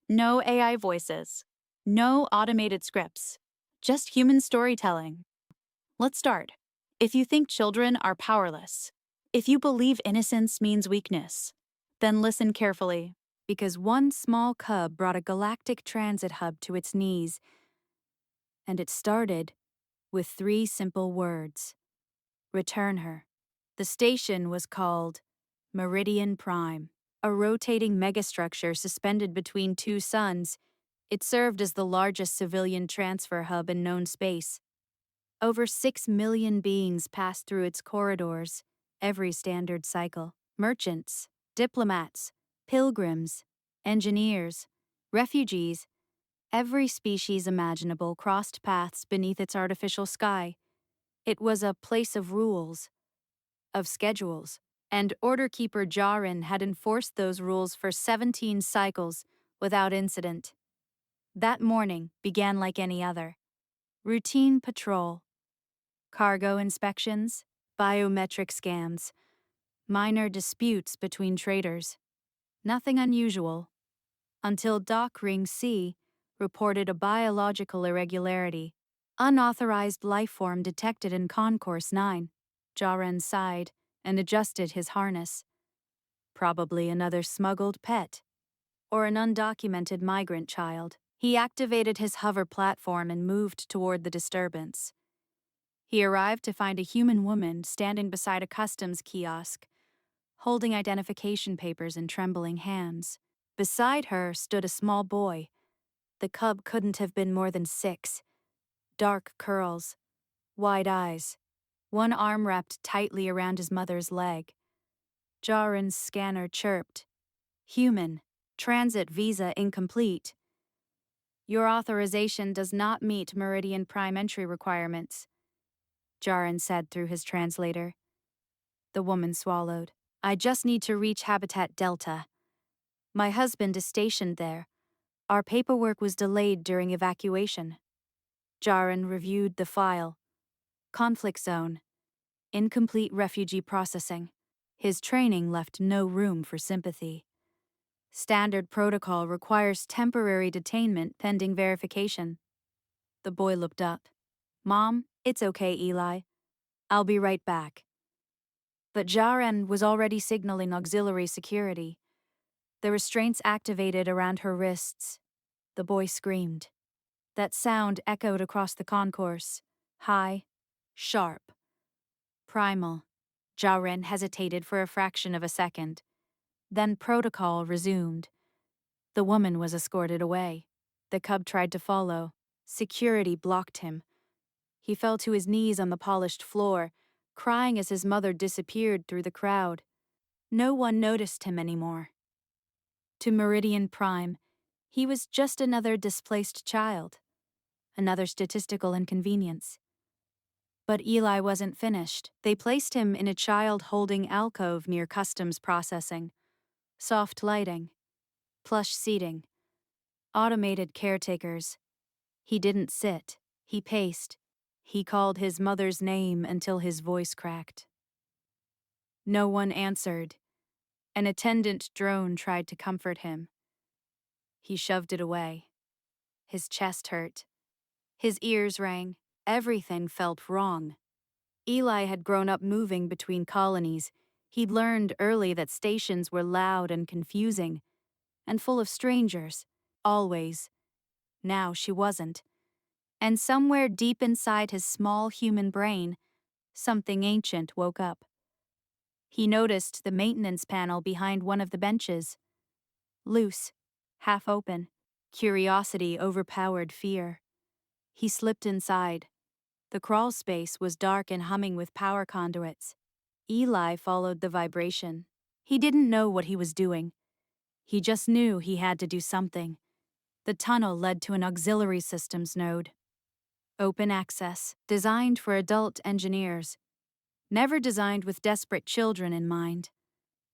No AI voices. No automated scripts. Just human storytelling. Let's start. If you think children are powerless, if you believe innocence means weakness, then listen carefully, because one small cub brought a galactic transit hub to its knees, and it started with 3 simple words: return her. The station was called Meridian Prime, a rotating megastructure suspended between 2 suns. It served as the largest civilian transfer hub in known space. Over 6 million beings passed through its corridors every standard cycle. Merchants, diplomats, pilgrims, engineers, refugees, every species imaginable crossed paths beneath its artificial sky. It was a place of rules, of schedules, and Order Keeper Jaren had enforced those rules for 17 cycles without incident. That morning began like any other. Routine patrol, cargo inspections, biometric scans, minor disputes between traders. Nothing unusual, until Dock Ring C reported a biological irregularity. Unauthorized lifeform detected in Concourse 9. Jaren sighed and adjusted his harness. Probably another smuggled pet, or an undocumented migrant child. He activated his hover platform and moved toward the disturbance. He arrived to find a human woman standing beside a customs kiosk, holding identification papers in trembling hands. Beside her stood a small boy. The cub couldn't have been more than 6. Dark curls, wide eyes, one arm wrapped tightly around his mother's leg. Jaren's scanner chirped. Human, transit visa incomplete. Your authorization does not meet Meridian Prime entry requirements, Jaren said through his translator. The woman swallowed. I just need to reach Habitat Delta. My husband is stationed there. Our paperwork was delayed during evacuation. Jaren reviewed the file. Conflict zone. Incomplete refugee processing. His training left no room for sympathy. Standard protocol requires temporary detainment pending verification. The boy looked up. Mom, it's okay, Eli. I'll be right back. But Jaren was already signaling auxiliary security. The restraints activated around her wrists. The boy screamed. That sound echoed across the concourse. High, sharp, primal. Jaren hesitated for a fraction of a second. Then protocol resumed. The woman was escorted away. The cub tried to follow. Security blocked him. He fell to his knees on the polished floor, crying as his mother disappeared through the crowd. No one noticed him anymore. To Meridian Prime, he was just another displaced child, another statistical inconvenience. But Eli wasn't finished. They placed him in a child-holding alcove near customs processing. Soft lighting, plush seating, automated caretakers. He didn't sit. He paced. He called his mother's name until his voice cracked. No one answered. An attendant drone tried to comfort him. He shoved it away. His chest hurt. His ears rang. Everything felt wrong. Eli had grown up moving between colonies. He'd learned early that stations were loud and confusing, and full of strangers. Always. Now she wasn't. And somewhere deep inside his small human brain, something ancient woke up. He noticed the maintenance panel behind one of the benches. Loose, half open. Curiosity overpowered fear. He slipped inside. The crawl space was dark and humming with power conduits. Eli followed the vibration. He didn't know what he was doing. He just knew he had to do something. The tunnel led to an auxiliary systems node. Open access, designed for adult engineers. Never designed with desperate children in mind.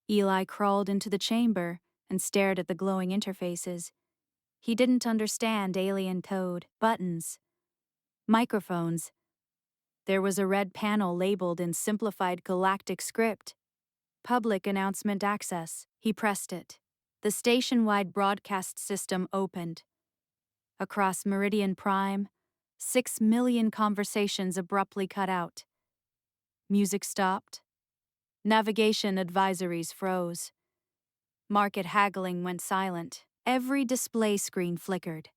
Eli crawled into the chamber and stared at the glowing interfaces. He didn't understand alien code, buttons, microphones. There was a red panel labeled in simplified galactic script. Public announcement access. He pressed it. The station-wide broadcast system opened. Across Meridian Prime, 6 million conversations abruptly cut out. Music stopped. Navigation advisories froze. Market haggling went silent. Every display screen flickered.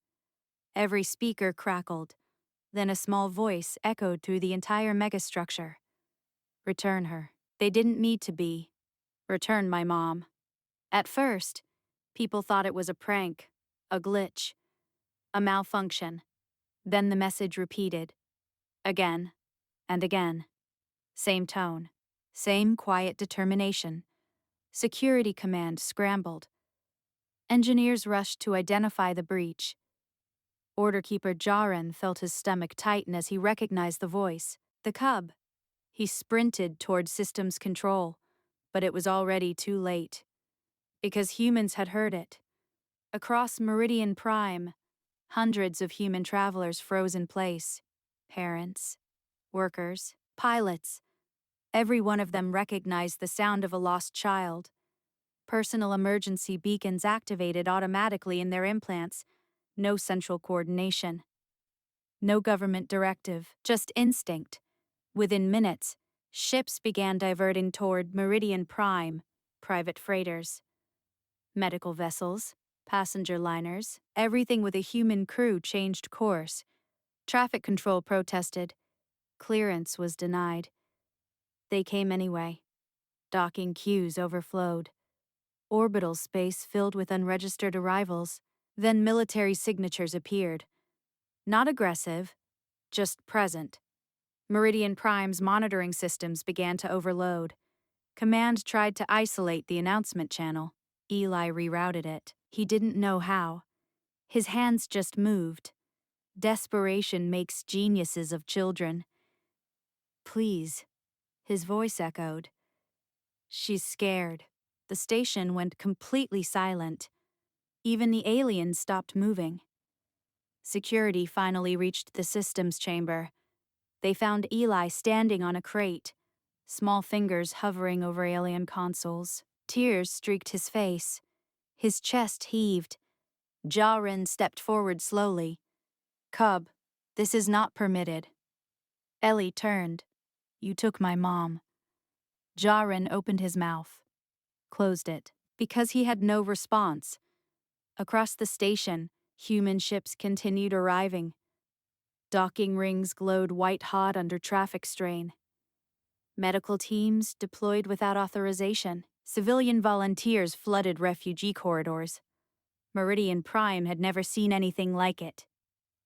Every speaker crackled. Then a small voice echoed through the entire megastructure. Return her. They didn't need to be. Return my mom. At first, people thought it was a prank, a glitch, a malfunction. Then the message repeated. Again and again. Same tone. Same quiet determination. Security command scrambled. Engineers rushed to identify the breach. Orderkeeper Jaren felt his stomach tighten as he recognized the voice. The cub. He sprinted toward systems control, but it was already too late. Because humans had heard it. Across Meridian Prime, hundreds of human travelers froze in place. Parents, workers, pilots. Every one of them recognized the sound of a lost child. Personal emergency beacons activated automatically in their implants. No central coordination. No government directive, just instinct. Within minutes, ships began diverting toward Meridian Prime, private freighters, medical vessels, passenger liners, everything with a human crew changed course. Traffic control protested. Clearance was denied. They came anyway. Docking queues overflowed. Orbital space filled with unregistered arrivals. Then military signatures appeared. Not aggressive, just present. Meridian Prime's monitoring systems began to overload. Command tried to isolate the announcement channel. Eli rerouted it. He didn't know how. His hands just moved. Desperation makes geniuses of children. Please, his voice echoed. She's scared. The station went completely silent. Even the aliens stopped moving. Security finally reached the systems chamber. They found Eli standing on a crate, small fingers hovering over alien consoles. Tears streaked his face. His chest heaved. Jaren stepped forward slowly. Cub, this is not permitted. Ellie turned. You took my mom. Jaren opened his mouth. Closed it. Because he had no response. Across the station, human ships continued arriving. Docking rings glowed white-hot under traffic strain. Medical teams deployed without authorization. Civilian volunteers flooded refugee corridors. Meridian Prime had never seen anything like it.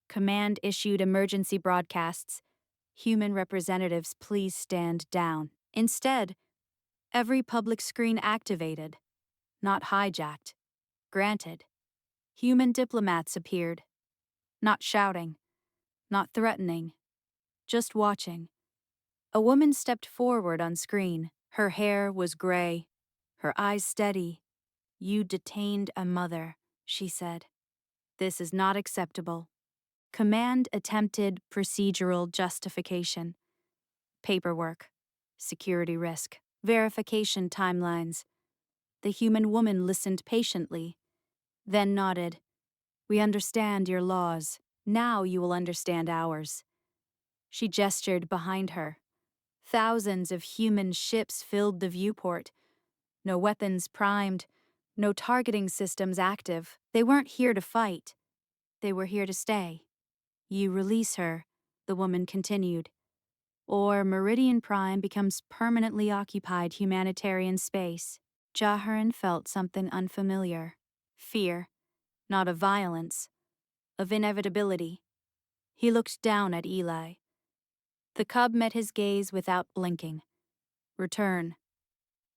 Command issued emergency broadcasts. Human representatives, please stand down. Instead, every public screen activated. Not hijacked. Granted. Human diplomats appeared. Not shouting. Not threatening. Just watching. A woman stepped forward on screen. Her hair was gray. Her eyes steady. You detained a mother, she said. This is not acceptable. Command attempted procedural justification. Paperwork. Security risk. Verification timelines. The human woman listened patiently, then nodded. We understand your laws. Now you will understand ours. She gestured behind her. Thousands of human ships filled the viewport. No weapons primed, no targeting systems active. They weren't here to fight. They were here to stay. You release her, the woman continued, or Meridian Prime becomes permanently occupied humanitarian space. Jaharan felt something unfamiliar. Fear, not of violence, of inevitability. He looked down at Eli. The cub met his gaze without blinking. Return.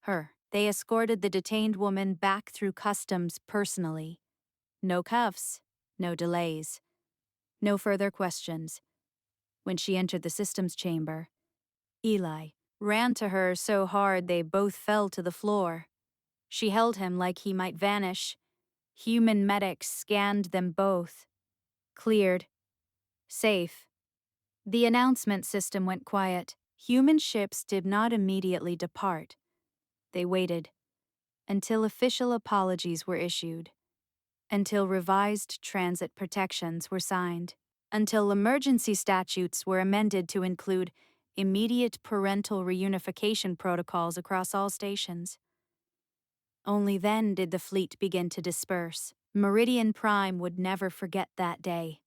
Her. They escorted the detained woman back through customs personally. No cuffs, no delays, no further questions. When she entered the systems chamber, Eli ran to her so hard they both fell to the floor. She held him like he might vanish. Human medics scanned them both. Cleared. Safe. The announcement system went quiet. Human ships did not immediately depart. They waited. until official apologies were issued, until revised transit protections were signed, until emergency statutes were amended to include immediate parental reunification protocols across all stations. Only then did the fleet begin to disperse. Meridian Prime would never forget that day.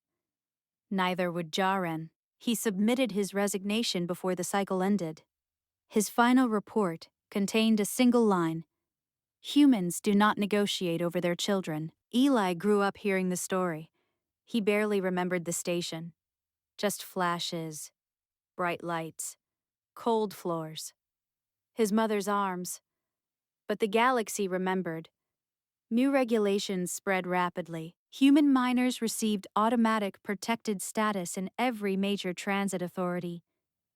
Neither would Jaren. He submitted his resignation before the cycle ended. His final report contained a single line: "Humans do not negotiate over their children." Eli grew up hearing the story. He barely remembered the station. Just flashes, bright lights, cold floors, his mother's arms. But the galaxy remembered. New regulations spread rapidly. Human minors received automatic protected status in every major transit authority.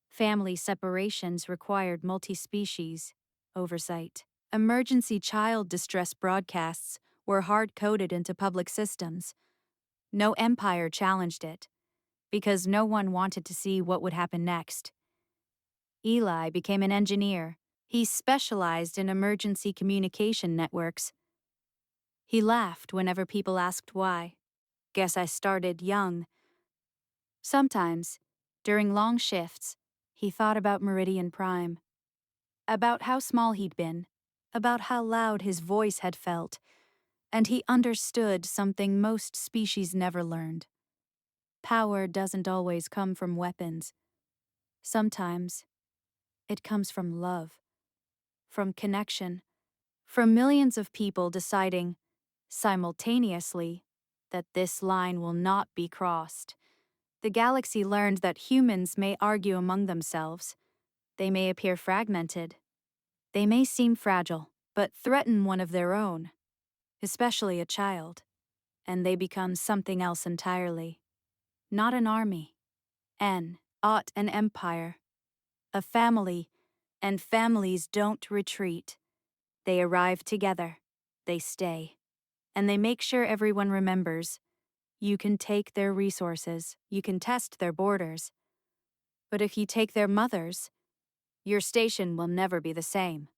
Family separations required multi-species oversight. Emergency child distress broadcasts were hard-coded into public systems. No empire challenged it, because no one wanted to see what would happen next. Eli became an engineer. He specialized in emergency communication networks. He laughed whenever people asked why. "Guess I started young." Sometimes, during long shifts, he thought about Meridian Prime. About how small he'd been, about how loud his voice had felt, and he understood something most species never learned. Power doesn't always come from weapons. Sometimes, it comes from love, from connection, from millions of people deciding, simultaneously, that this line will not be crossed. The galaxy learned that humans may argue among themselves. They may appear fragmented. They may seem fragile, but threaten one of their own, especially a child, and they become something else entirely. Not an army. An empire. A family, and families don't retreat. They arrive together. They stay. And they make sure everyone remembers. You can take their resources. You can test their borders. But if you take their mothers, your station will never be the same.